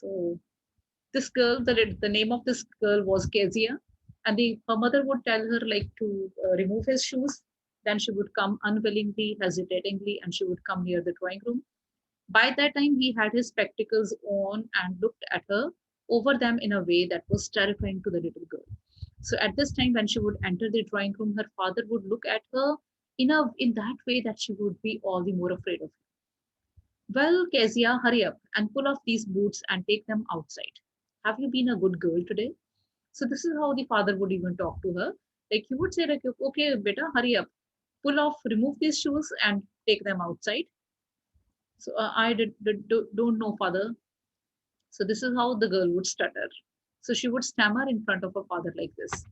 So this girl, the name of this girl was Kezia, and her mother would tell her like to remove his shoes. Then she would come unwillingly, hesitatingly, and she would come near the drawing room. By that time, he had his spectacles on and looked at her over them in a way that was terrifying to the little girl. So at this time, when she would enter the drawing room, her father would look at her in that way that she would be all the more afraid of him. Well, Kezia, hurry up and pull off these boots and take them outside. Have you been a good girl today? So this is how the father would even talk to her. Like he would say, like, okay, beta, hurry up, pull off, remove these shoes and take them outside. So don't know, father. So this is how the girl would stutter. So she would stammer in front of her father like this.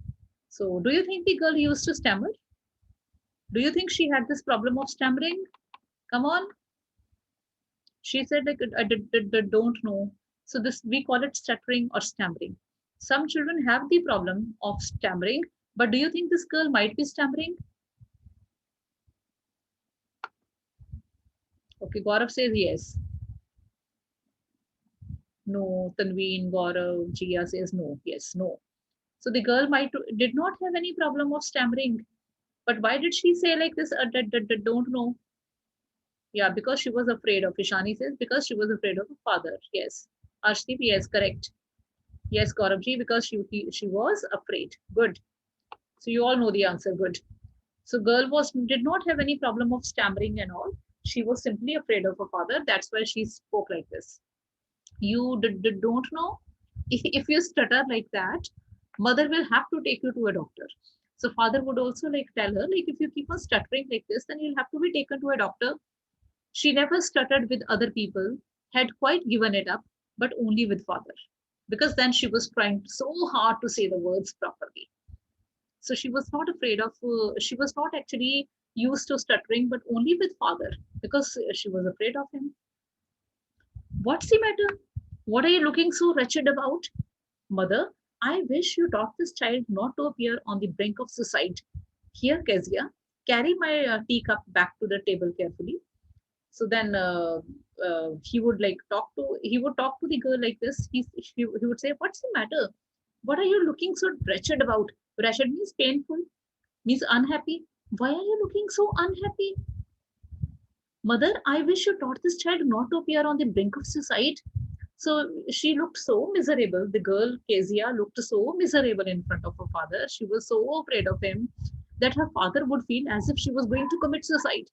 So do you think the girl used to stammer? Do you think she had this problem of stammering? Come on. She said, like, don't know. So this we call it stuttering or stammering. Some children have the problem of stammering, but do you think this girl might be stammering? Okay, Gaurav says yes. No, Tanveen, Gaurav, Jia says no. Yes, no. So the girl did not have any problem of stammering. But why did she say like this? Don't know. Yeah, because she was afraid of. Ishani says because she was afraid of her father. Yes. Arshdeep, yes, correct. Yes, Gaurabji, because she was afraid. Good. So you all know the answer. Good. So girl did not have any problem of stammering and all. She was simply afraid of her father. That's why she spoke like this. You don't know. If you stutter like that, mother will have to take you to a doctor. So father would also like tell her like if you keep on stuttering like this, then you'll have to be taken to a doctor. She never stuttered with other people, had quite given it up, but only with father. Because then she was trying so hard to say the words properly. So she was not afraid of, she was not actually used to stuttering, but only with father because she was afraid of him. What's the matter? What are you looking so wretched about? Mother, I wish you taught this child not to appear on the brink of suicide. Here, Kezia, carry my teacup back to the table carefully. So then he would talk to the girl like this. He would say, what's the matter? What are you looking so wretched about? Wretched means painful, means unhappy. Why are you looking so unhappy? Mother, I wish you taught this child not to appear on the brink of suicide. So she looked so miserable. The girl, Kezia, looked so miserable in front of her father. She was so afraid of him that her father would feel as if she was going to commit suicide.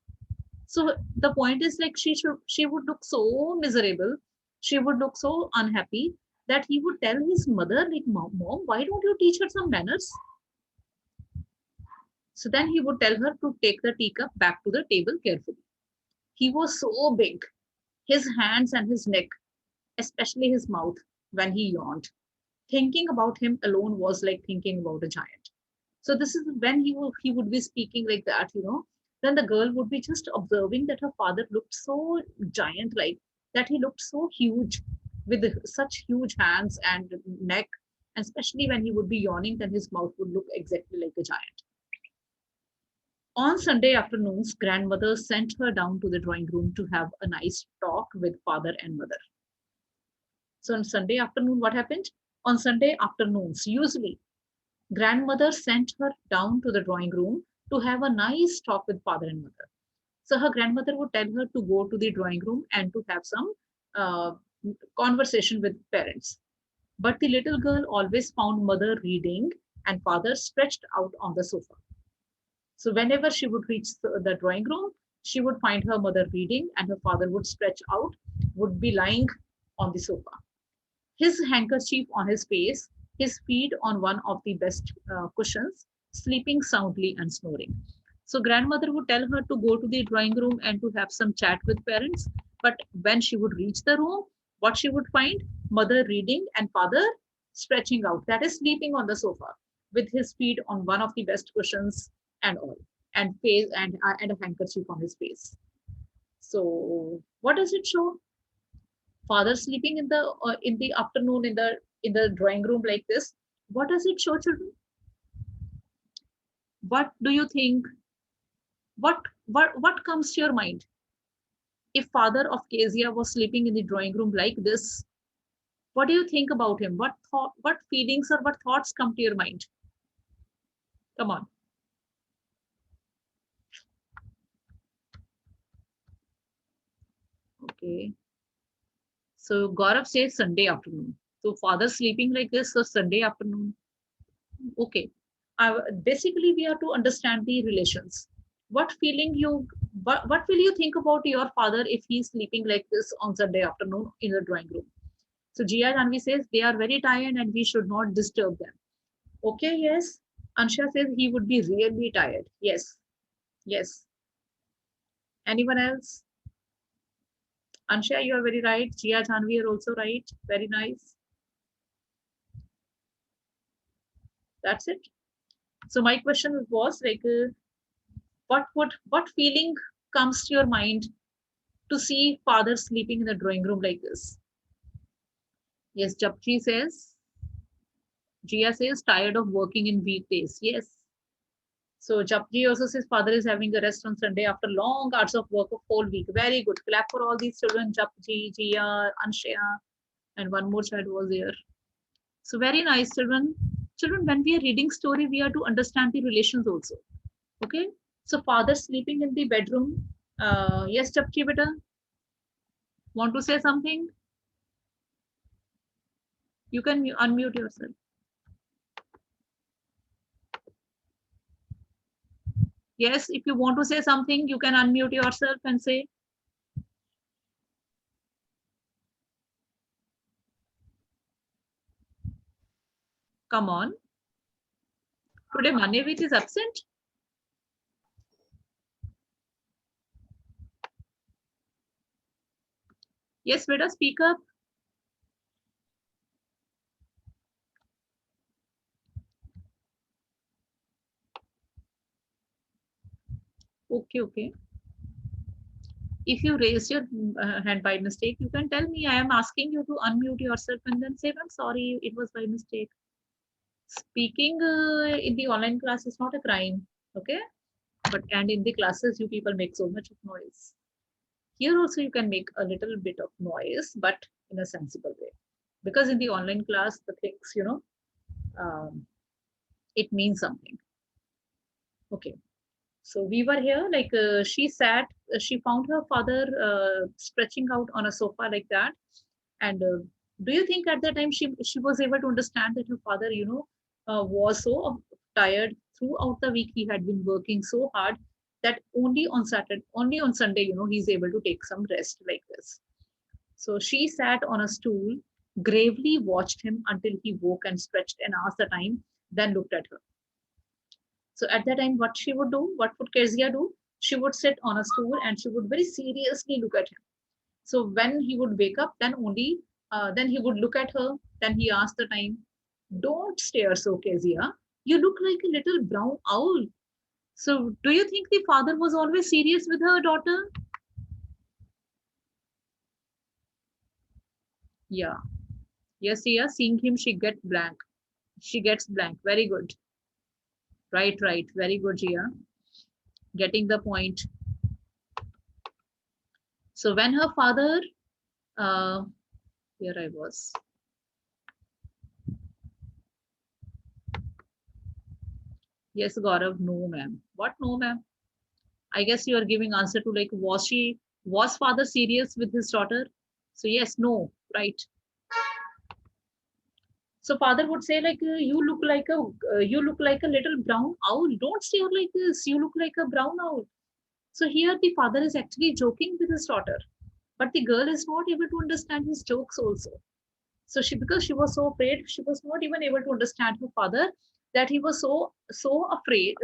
So the point is like she would look so miserable, she would look so unhappy that he would tell his mother like, mom, why don't you teach her some manners? So then he would tell her to take the teacup back to the table carefully. He was so big, his hands and his neck, especially his mouth when he yawned. Thinking about him alone was like thinking about a giant. So this is when he would be speaking like that, then the girl would be just observing that her father looked so giant like, that he looked so huge with such huge hands and neck, and especially when he would be yawning, then his mouth would look exactly like a giant. On Sunday afternoons, grandmother sent her down to the drawing room to have a nice talk with father and mother. So on Sunday afternoon, what happened? On Sunday afternoons, usually grandmother sent her down to the drawing room to have a nice talk with father and mother. So her grandmother would tell her to go to the drawing room and to have some uh, conversation with parents. But the little girl always found mother reading and father stretched out on the sofa. So whenever she would reach the drawing room, she would find her mother reading and her father would stretch out, would be lying on the sofa, his handkerchief on his face, his feet on one of the best cushions, sleeping soundly and snoring. So grandmother would tell her to go to the drawing room and to have some chat with parents. But when she would reach the room, what she would find? Mother reading and father stretching out, that is sleeping on the sofa with his feet on one of the best cushions and all, and face and a handkerchief on his face. So what does it show? Father sleeping in the afternoon in the drawing room like this. What does it show, children? What do you think? What comes to your mind? If father of Kezia was sleeping in the drawing room like this, What do you think about him? What thought, what feelings or what thoughts come to your mind? Come on. Okay. So Gaurav says Sunday afternoon. So father sleeping like this, so Sunday afternoon. Okay. Basically, we have to understand the relations. What feeling you, what will you think about your father if he's sleeping like this on Sunday afternoon in the drawing room? So Jia Janvi says they are very tired and we should not disturb them. Okay, yes. Ansha says he would be really tired. Yes, yes. Anyone else? Ansha, you are very right. Jia Janvi are also right. Very nice. That's it. So my question was like, what feeling comes to your mind to see father sleeping in the drawing room like this? Yes, Japji says. Jia says tired of working in weekdays. Yes. So Japji also says father is having a rest on Sunday after long hours of work of whole week. Very good. Clap for all these children. Japji, Jia, Anshaya, and one more child was there. So very nice, children. Children, when we are reading story, we have to understand the relations also. Okay. So father sleeping in the bedroom. Yes, Japji beta. Want to say something? You can unmute yourself. Yes, if you want to say something, you can unmute yourself and say, come on. Today Manevit is absent. Yes, beta, speak up. Okay, okay. If you raise your hand by mistake, you can tell me I am asking you to unmute yourself and then say, I'm sorry, it was by mistake. Speaking in the online class is not a crime, okay? But and in the classes, you people make so much of noise. Here also you can make a little bit of noise, but in a sensible way. Because in the online class, the things, it means something. Okay. So we were here, like she sat, she found her father stretching out on a sofa like that. And do you think at that time she was able to understand that her father, was so tired throughout the week? He had been working so hard that only on Sunday, he's able to take some rest like this. So she sat on a stool, gravely watched him until he woke and stretched and asked the time, then looked at her. So at that time, what she would do, what would Kezia do? She would sit on a stool and she would very seriously look at him. So when he would wake up, then he would look at her. Then he asked the time. Don't stare so, Kezia. You look like a little brown owl. So do you think the father was always serious with her daughter? Yeah. Yes, yeah. Seeing him, she gets blank. She gets blank. Very good. Right, right. Very good, Gia. Getting the point. So when her father, uh, here I was. Yes, Gaurav, no, ma'am. What, no, ma'am? I guess you are giving answer to like, was father serious with his daughter? So yes, no, right. So father would say like, you look like a little brown owl. Don't stare like this. You look like a brown owl. So here the father is actually joking with his daughter, but the girl is not able to understand his jokes also. So because she was so afraid, she was not even able to understand her father, that he was so afraid,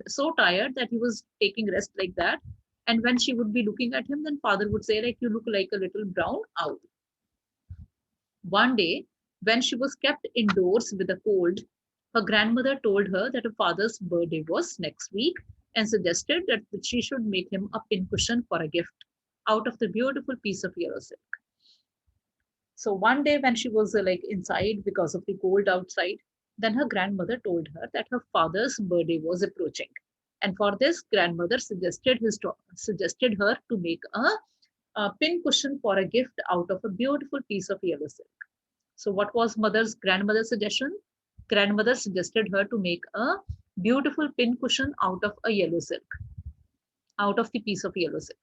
so tired that he was taking rest like that. And when she would be looking at him, then father would say like, you look like a little brown owl. One day, when she was kept indoors with a cold, her grandmother told her that her father's birthday was next week and suggested that she should make him a pincushion for a gift out of the beautiful piece of yellow silk. So one day when she was like inside because of the cold outside, then her grandmother told her that her father's birthday was approaching. And for this, grandmother suggested her to make a pin cushion for a gift out of a beautiful piece of yellow silk. So what was grandmother's suggestion? Grandmother suggested her to make a beautiful pin cushion out of a yellow silk, out of the piece of yellow silk.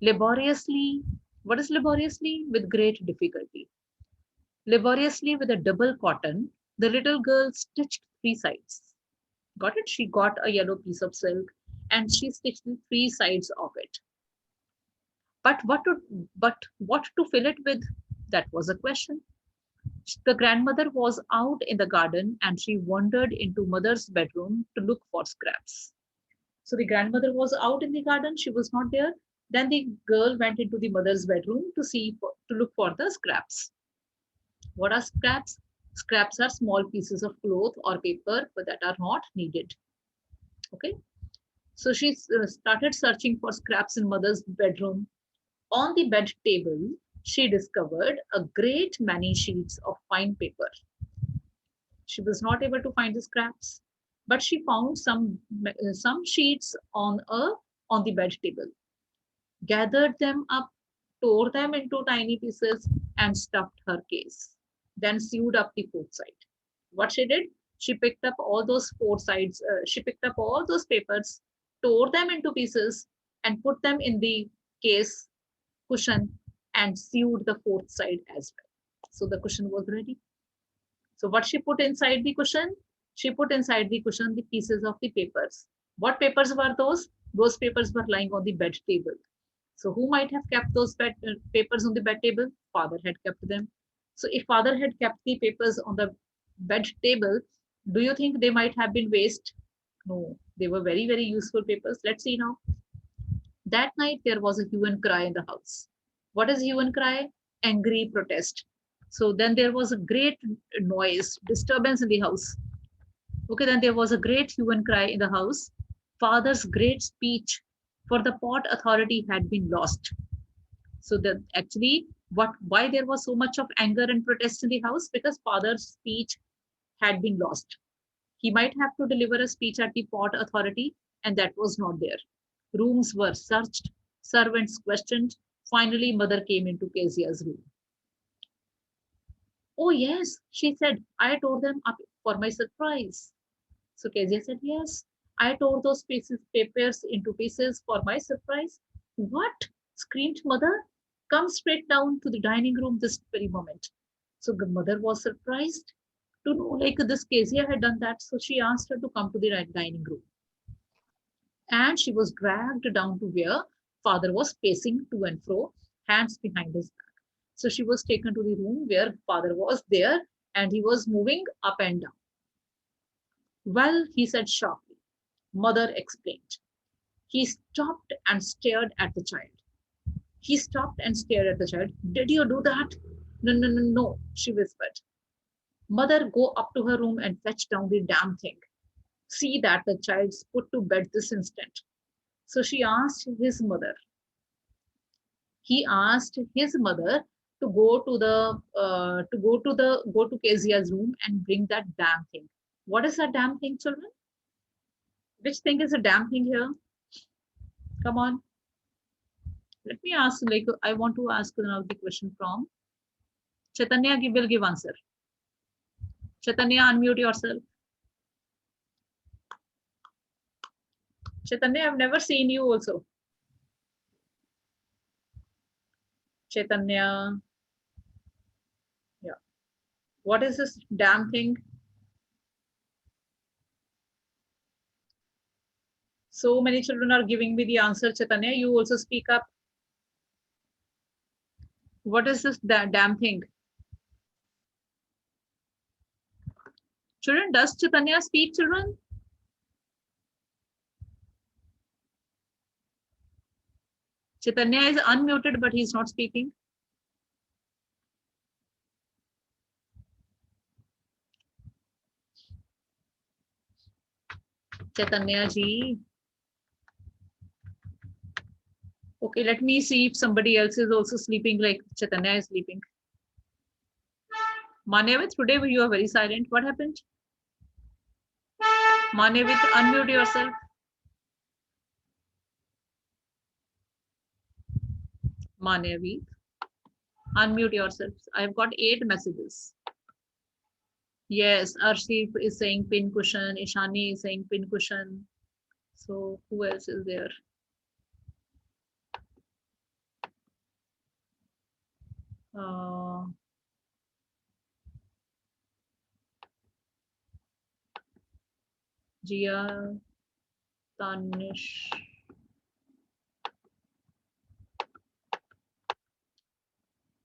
Laboriously, what is laboriously? With great difficulty. Laboriously, with a double cotton, the little girl stitched three sides. Got it? She got a yellow piece of silk and she stitched the three sides of it. But what to fill it with? That was a question. The grandmother was out in the garden and she wandered into mother's bedroom to look for scraps. So the grandmother was out in the garden, she was not there. Then the girl went into the mother's bedroom to look for the scraps. What are scraps? Scraps are small pieces of cloth or paper but that are not needed. Okay. So she started searching for scraps in mother's bedroom. On the bed table, she discovered a great many sheets of fine paper. She was not able to find the scraps, but she found some sheets on the bed table, gathered them up, tore them into tiny pieces, and stuffed her case. Then sewed up the fourth side. What she did? She picked up all those four sides. She picked up all those papers, tore them into pieces, and put them in the case cushion and sewed the fourth side as well. So the cushion was ready. So what she put inside the cushion? She put inside the cushion the pieces of the papers. What papers were those? Those papers were lying on the bed table. So who might have kept those papers on the bed table? Father had kept them. So if father had kept the papers on the bed table, do you think they might have been waste? No, they were very, very useful papers. Let's see now. That night there was a hue and cry in the house. What is hue and cry? Angry protest. So then there was a great noise, disturbance in the house. Okay, then there was a great hue and cry in the house. Father's great speech for the Port Authority had been lost. So that actually, why there was so much of anger and protest in the house? Because father's speech had been lost. He might have to deliver a speech at the Port Authority, and that was not there. Rooms were searched, servants questioned. Finally, mother came into Kezia's room. Oh, yes, she said, I tore them up for my surprise. So Kezia said, yes, I tore those papers into pieces for my surprise. What? Screamed mother. Come straight down to the dining room this very moment. So the mother was surprised to know like this Kezia had done that. So she asked her to come to the dining room. And she was dragged down to where father was pacing to and fro, hands behind his back. So she was taken to the room where father was there and he was moving up and down. Well, he said sharply. Mother explained. He stopped and stared at the child. He stopped and stared at the child. Did you do that? No, no, no, no, she whispered. Mother, go up to her room and fetch down the damn thing. See that the child's put to bed this instant. So she asked his mother. He asked his mother to go to Kezia's room and bring that damn thing. What is that damn thing, children? Which thing is a damn thing here? Come on. Let me ask, like, I want to ask now the question from Chaitanya. Will give answer. Chaitanya, unmute yourself. Chaitanya, I've never seen you also. Chaitanya. Yeah. What is this damn thing? So many children are giving me the answer. Chaitanya, you also speak up. What is this damn thing? Children, does Chaitanya speak, children? Chaitanya is unmuted, but he's not speaking. Chaitanya ji. Okay, let me see if somebody else is also sleeping like Chaitanya is sleeping. Manevit, today you are very silent. What happened? Manevit, unmute yourself. Manevit. Unmute yourselves. I've got 8 messages. Yes, Arshdeep is saying pin cushion. Ishani is saying pin cushion. So who else is there? Uh, Jia, Tanish.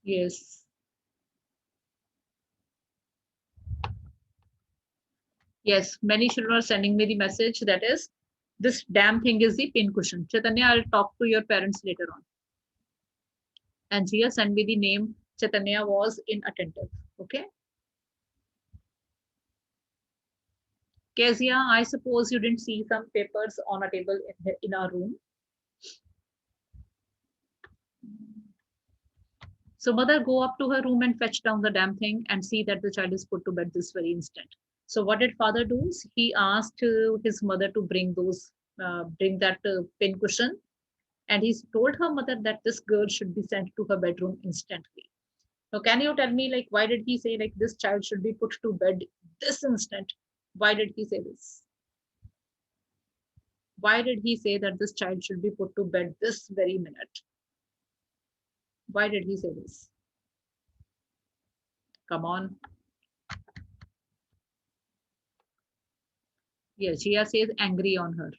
Yes. Yes, many children are sending me the message that is, this damn thing is the pin cushion. Chaitanya, I'll talk to your parents later on. And Jia sent me the name. Chaitanya was inattentive. Okay. Kezia, I suppose you didn't see some papers on a table in our room. So mother go up to her room and fetch down the damn thing and see that the child is put to bed this very instant. So what did father do? He asked his mother to bring that pin cushion, and he told her mother that this girl should be sent to her bedroom instantly. Now, can you tell me, like, why did he say like this child should be put to bed this instant? Why did he say this? Why did he say that this child should be put to bed this very minute? Why did he say this? Come on. Yes, Jia says angry on her.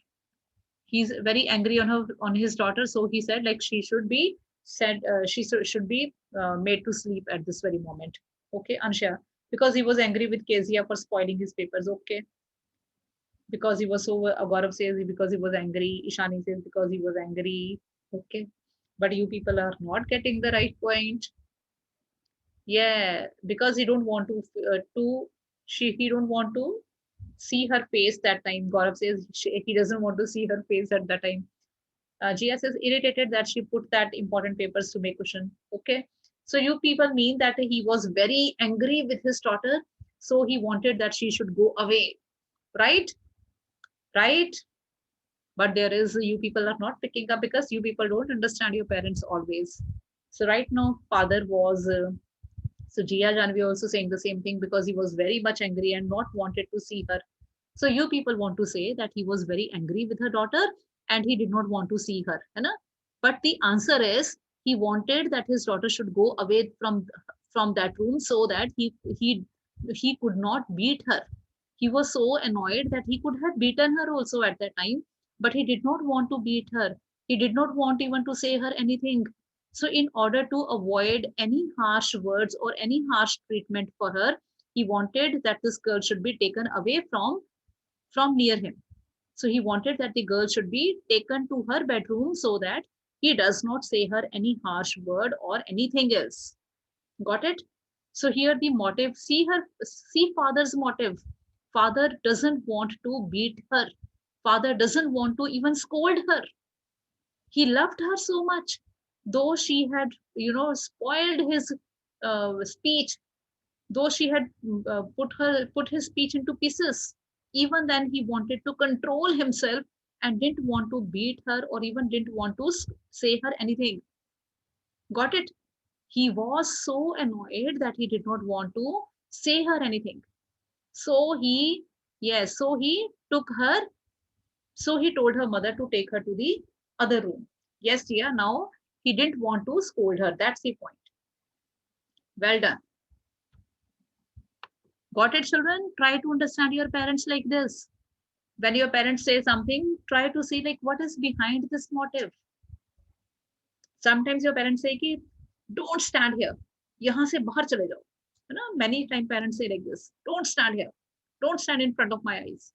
He's very angry on her, on his daughter. So he said like she should be said should be made to sleep at this very moment. Okay, Ansha, because he was angry with Kezia for spoiling his papers. Okay, because he was so Gaurav says because he was angry. Ishani says because he was angry. Okay, but you people are not getting the right point. Yeah, because he don't want to he don't want to see her face that time. Gaurav says he doesn't want to see her face at that time. GS is irritated that she put that important papers to make cushion. Okay. So you people mean that he was very angry with his daughter. So he wanted that she should go away. Right? Right? But there is, you people are not picking up because you people don't understand your parents always. So right now, father was, so Jia Janvi also saying the same thing because he was very much angry and not wanted to see her. So you people want to say that he was very angry with her daughter and he did not want to see her. Hai na? But the answer is he wanted that his daughter should go away from that room so that he could not beat her. He was so annoyed that he could have beaten her also at that time, but he did not want to beat her. He did not want even to say her anything. So in order to avoid any harsh words or any harsh treatment for her, he wanted that this girl should be taken away from near him. So he wanted that the girl should be taken to her bedroom so that he does not say her any harsh word or anything else. Got it? So here the motive, see father's motive. Father doesn't want to beat her. Father doesn't want to even scold her. He loved her so much, though she had, spoiled his speech, though she had put his speech into pieces. Even then he wanted to control himself and didn't want to beat her or even didn't want to say her anything. Got it? He was so annoyed that he did not want to say her anything. So he, yes, so he took her, so he told her mother to take her to the other room. Yes, dear, now he didn't want to scold her. That's the point. Well done. Got it, children? Try to understand your parents like this. When your parents say something, try to see like what is behind this motive. Sometimes your parents say कि don't stand here. यहाँ से बाहर चले जाओ. You know, many times parents say like this. Don't stand here. Don't stand in front of my eyes.